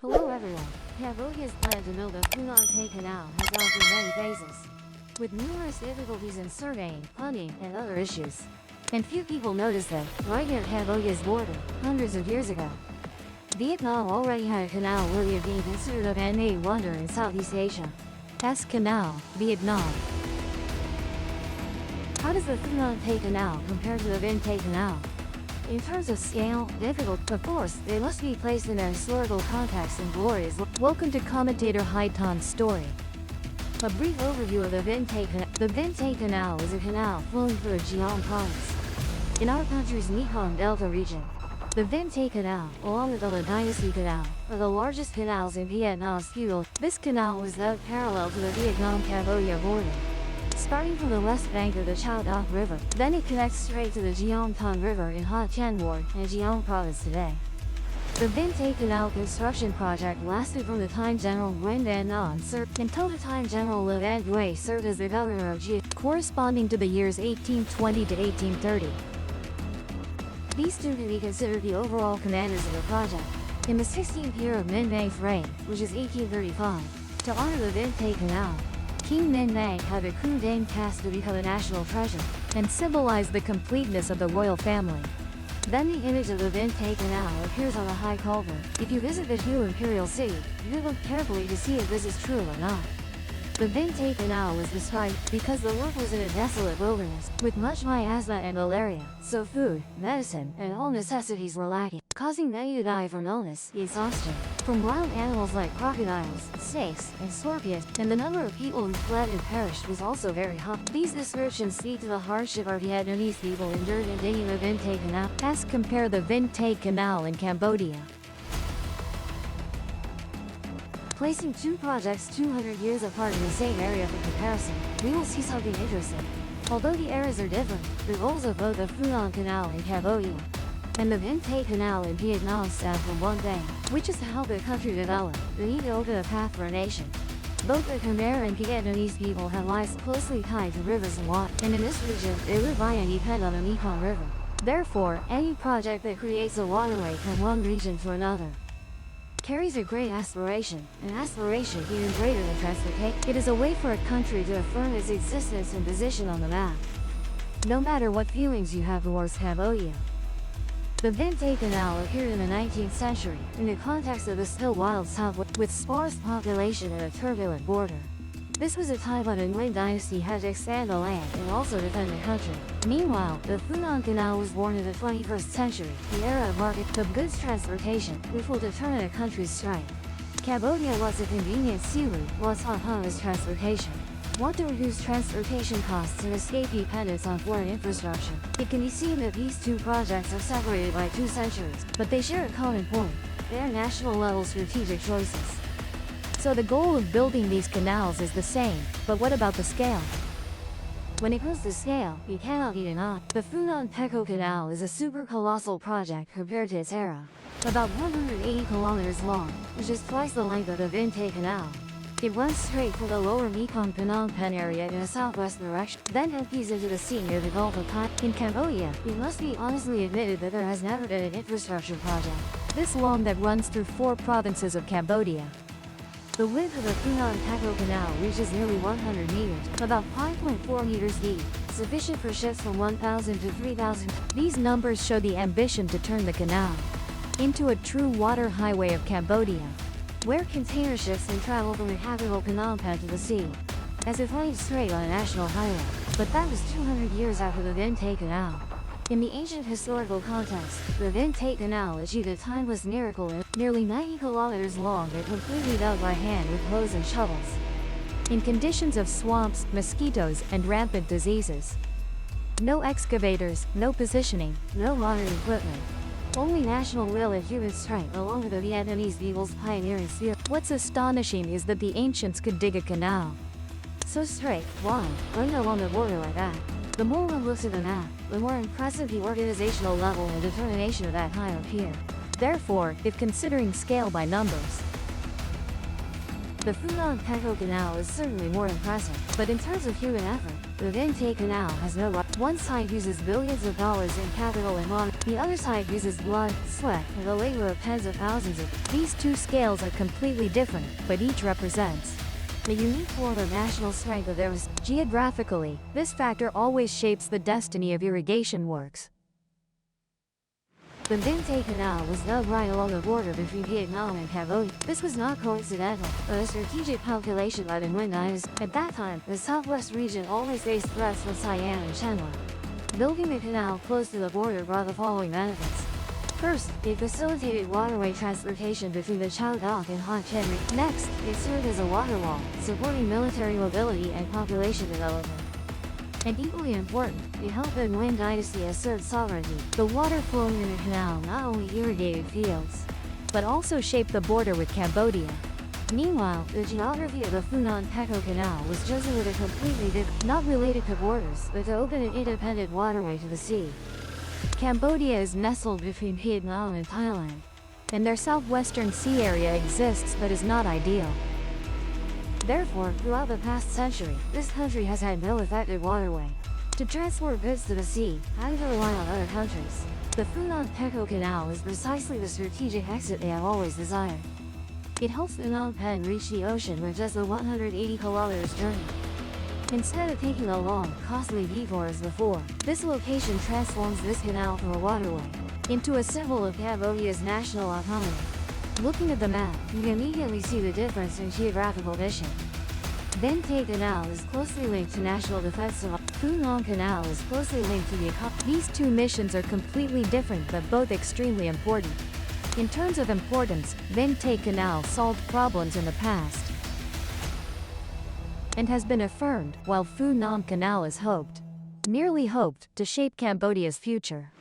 Hello everyone. Cambodia's plan to build the Phnom Penh Canal has gone through many phases, with numerous difficulties in surveying, funding, and other issues. And few people notice that, right near Cambodia's border, hundreds of years ago, Vietnam already had a canal worthy of being considered a man-made wonder in Southeast Asia. That's Canal, Vietnam. How does the Phnom Penh Canal compare to the Vinh Tay Canal? In terms of scale, difficult, of course, they must be placed in their historical context and glorious. Welcome to commentator Haitan's story. A brief overview of the Vinh Tay Canal. The Vinh Tay Canal is a canal flowing through the Giang province in our country's Mekong Delta region. The Vinh Tay Canal, along with the Nguyen Dynasty Canal, are the largest canals in Vietnam's feudal. This canal was dug parallel to the Vietnam-Cambodia border, starting from the west bank of the Chao Doc River. Then it connects straight to the Giang Thong River in Ha Tien Ward and Giang Province today. The Vinh Tay Canal construction project lasted from the time General Nguyen Dynasty served until the time General Le Van Duy served as the governor of Gia, corresponding to the years 1820 to 1830. These two can be considered the overall commanders of the project. In the 16th year of Minh Bang's reign, which is 1835, to honor the Vinh Tay Canal, King Minh Bang had a Khu Dang cast to become a national treasure and symbolize the completeness of the royal family. Then the image of the Vinh Tay Canal appears on a high culver. If you visit the Hue Imperial City, you look carefully to see if this is true or not. The Vinh Tay Canal was described because the work was in a desolate wilderness, with much miasma and malaria, so food, medicine, and all necessities were lacking, causing many to die from illness, exhaustion, from wild animals like crocodiles, snakes, and scorpions, and the number of people who fled and perished was also very high. These descriptions speak to the hardship our Vietnamese people endured in digging the Vinh Tay Canal. As compare the Vinh Tay Canal in Cambodia. Placing two projects 200 years apart in the same area for comparison, we will see something interesting. Although the eras are different, the goals of both the Phnom Canal in Cambodia and the Vinh Tay Canal in Vietnam stem from one thing, which is to help the country develop, the need to open a path for a nation. Both the Khmer and Vietnamese people have lives closely tied to rivers and water, and in this region, they live by and depend on the Mekong River. Therefore, any project that creates a waterway from one region to another carries a great aspiration, an aspiration even greater than transportation. It is a way for a country to affirm its existence and position on the map, no matter what feelings you have towards Cambodia. The Vinh Tay Canal appeared in the 19th century, in the context of the still wild south with sparse population and a turbulent border. This was a time when the Nguyen Dynasty had to expand the land and also defend the country. Meanwhile, the Phnom Canal was born in the 21st century, the era of market of goods transportation, which will determine a country's strength. Cambodia wants a convenient sea route, while Hong is transportation. Want to reduce transportation costs and escape dependence on foreign infrastructure. It can be seen that these two projects are separated by 2 centuries, but they share a common point. They are national-level strategic choices. So the goal of building these canals is the same, but what about the scale? When it comes to scale, you cannot be denied. The Phnom Penh Canal is a super-colossal project compared to its era. About 180 kilometers long, which is twice the length of the Vinh Tay Canal. It runs straight from the lower Mekong Phnom Penh area in a southwest direction, then empties into the sea near the Gulf of Thailand. In Cambodia, it must be honestly admitted that there has never been an infrastructure project this long that runs through 4 provinces of Cambodia. The width of the Phnom Penh Canal reaches nearly 100 meters, about 5.4 meters deep, sufficient for ships from 1,000 to 3,000. These numbers show the ambition to turn the canal into a true water highway of Cambodia, where container ships can travel from the capital Phnom Penh to the sea, as if laid straight on a national highway. But that was 200 years after the Vinh Tay Canal. In the ancient historical context, the Vinh Tay Canal achieved a timeless miracle, nearly 90 kilometers long and completely dug by hand with hoes and shovels, in conditions of swamps, mosquitoes, and rampant diseases. No excavators, no positioning, no modern equipment. Only national will and human strength along with the Vietnamese people's pioneering spirit. What's astonishing is that the ancients could dig a canal so straight, wide, running along the border like that. The more one looks at the map, the more impressive the organizational level and determination of that time appear. Therefore, if considering scale by numbers, the Phnom Penh Canal is certainly more impressive, but in terms of human effort, the Vinh Tay Canal has no luck. One side uses billions of dollars in capital and money. The other side uses blood, sweat, and the labor of tens of thousands of. These two scales are completely different, but each represents the unique form of national strength of theirs. Geographically, this factor always shapes the destiny of irrigation works. The Vinh Tay Canal was dug right along the border between Vietnam and Cambodia. This was not coincidental, but a strategic calculation by the Nguyen Dynasty. At that time, the southwest region always faced threats from Siam and Chandler. Building the canal close to the border brought the following benefits. First, it facilitated waterway transportation between the Chao Doc and Ha Tien. Next, it served as a water wall, supporting military mobility and population development. And equally important, it helped the Nguyen Dynasty assert sovereignty. The water flowing in the canal not only irrigated fields, but also shaped the border with Cambodia. Meanwhile, the geography of the Phunan Peco Canal was chosen with a completely different, not related to borders, but to open an independent waterway to the sea. Cambodia is nestled between Vietnam and Thailand, and their southwestern sea area exists but is not ideal. Therefore, throughout the past century, this country has had no effective waterway to transport goods to the sea, having to rely on other countries. The Phunan Peco Canal is precisely the strategic exit they have always desired. It helps Phnom Penh reach the ocean with just a 180 kilometers journey. Instead of taking a long, costly detour as before, this location transforms this canal from a waterway into a symbol of Cambodia's national autonomy. Looking at the map, you can immediately see the difference in geographical mission. Vinh Tay Canal is closely linked to national defense. Phunan Canal is closely linked to the economy. These two missions are completely different but both extremely important. In terms of importance, Vinh Tay Canal solved problems in the past and has been affirmed, while Phunan Canal is merely hoped, to shape Cambodia's future.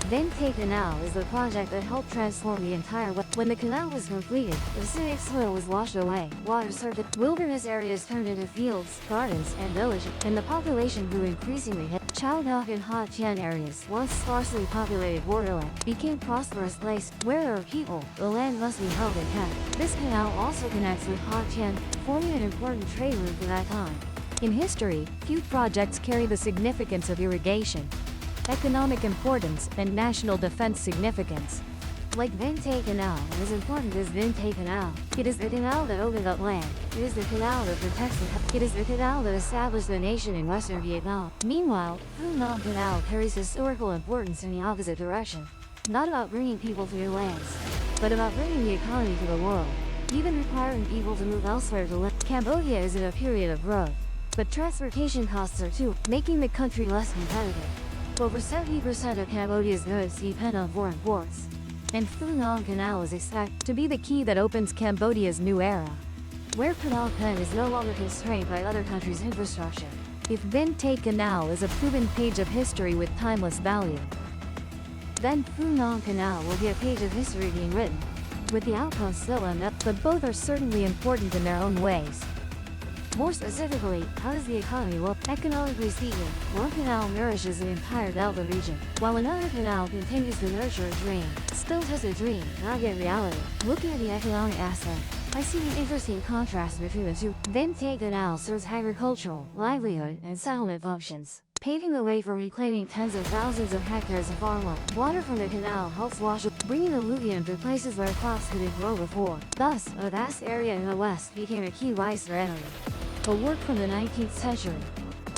Vinh Tay Canal is the project that helped transform the entire West. When the canal was completed, the acidic soil was washed away, water surfaced, wilderness areas turned into fields, gardens, and villages, and the population grew increasingly. Chao Doc and Ha Tien areas, once sparsely populated borderland, became prosperous places. Where there are people, the land must be held and kept. This canal also connects with Ha Tien, forming an important trade route for that time. In history, few projects carry the significance of irrigation, economic importance, and national defense significance. Like Vinh Tay Canal, as important as Vinh Tay Canal. It is the canal that opened up land. It is the canal that protects it is the canal that established the nation in Western Vietnam. Meanwhile, Phunan Canal carries historical importance in the opposite direction. Not about bringing people to new lands, but about bringing the economy to the world, even requiring people to move elsewhere to live. Cambodia is in a period of growth, but transportation costs are too, making the country less competitive. Over 70% of Cambodia's goods depend on foreign ports, and Phunan Canal is expected to be the key that opens Cambodia's new era, where Phnom Penh is no longer constrained by other countries' infrastructure. If Vinh Tay Canal is a proven page of history with timeless value, then Phunan Canal will be a page of history being written, with the outcome still unknown, but both are certainly important in their own ways. More specifically, how does the economy look? Economically speaking, one canal nourishes the entire Delta region, while another canal continues to nurture a dream. Still just a dream, not yet reality. Looking at the economic aspect, I see an interesting contrast between the two. Vinh Tay Canal serves agricultural, livelihood, and settlement functions, paving the way for reclaiming tens of thousands of hectares of farmland. Water from the canal helps wash, bringing alluvium to places where crops couldn't grow before. Thus, a vast area in the west became a key rice granary. A work from the 19th century,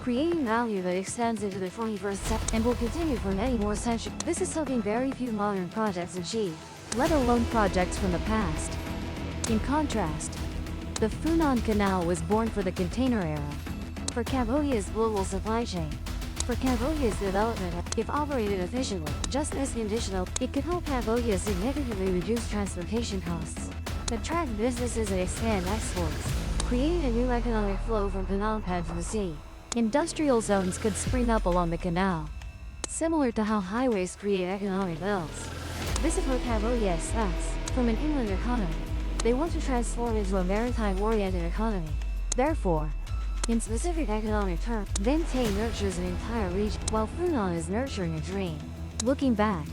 creating value that extends into the 21st century and will continue for many more centuries. This is something very few modern projects achieve, let alone projects from the past. In contrast, the Phunan Canal was born for the container era, for Cambodia's global supply chain, for Cambodia's development. If operated efficiently, just as conditional, it could help Cambodia significantly reduce transportation costs, attract businesses and expand exports, creating a new economic flow from Phnom Penh to the sea. Industrial zones could spring up along the canal, similar to how highways create economic belts. This is what Cambodia expects from an inland economy. They want to transform into a maritime-oriented economy. Therefore, in specific economic terms, Vinh Tay nurtures an entire region, while Phunan is nurturing a dream. Looking back,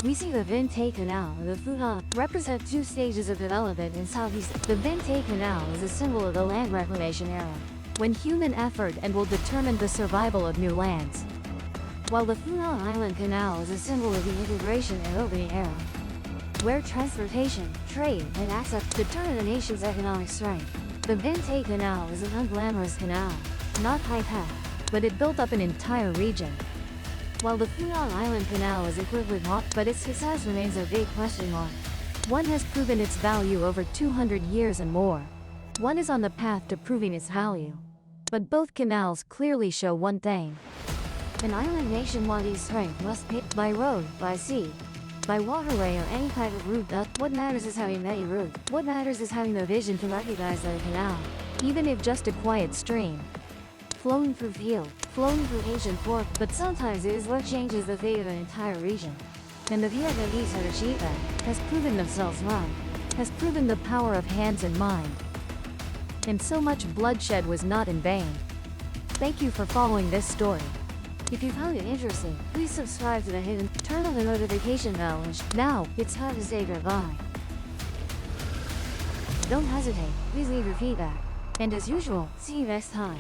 we see the Vinh Tay Canal and the Phunan represent two stages of development in Southeast. The Vinh Tay Canal is a symbol of the land reclamation era, when human effort and will determine the survival of new lands. While the Phuong Island Canal is a symbol of the integration and opening era, where transportation, trade, and access determine a nation's economic strength, the Van Tay Canal is an unglamorous canal, not high-tech, but it built up an entire region. While the Phuong Island Canal is equipped with hot, but its success remains a big question mark. One has proven its value over 200 years and more. One is on the path to proving its value. But both canals clearly show one thing. An island nation wanting strength must pay by road, by sea, by waterway or any type of route. What matters is having many routes. What matters is having the vision to recognize that a canal, even if just a quiet stream, flowing through field, flowing through ancient fork, but sometimes it is what changes the fate of an entire region. And the Vietnamese have achieved that, has proven themselves wrong, has proven the power of hands and mind. And so much bloodshed was not in vain. Thank you for following this story. If you found it interesting, please subscribe to the hidden, turn on the notification bell, and now, it's time to say goodbye. Don't hesitate, please leave your feedback. And as usual, see you next time.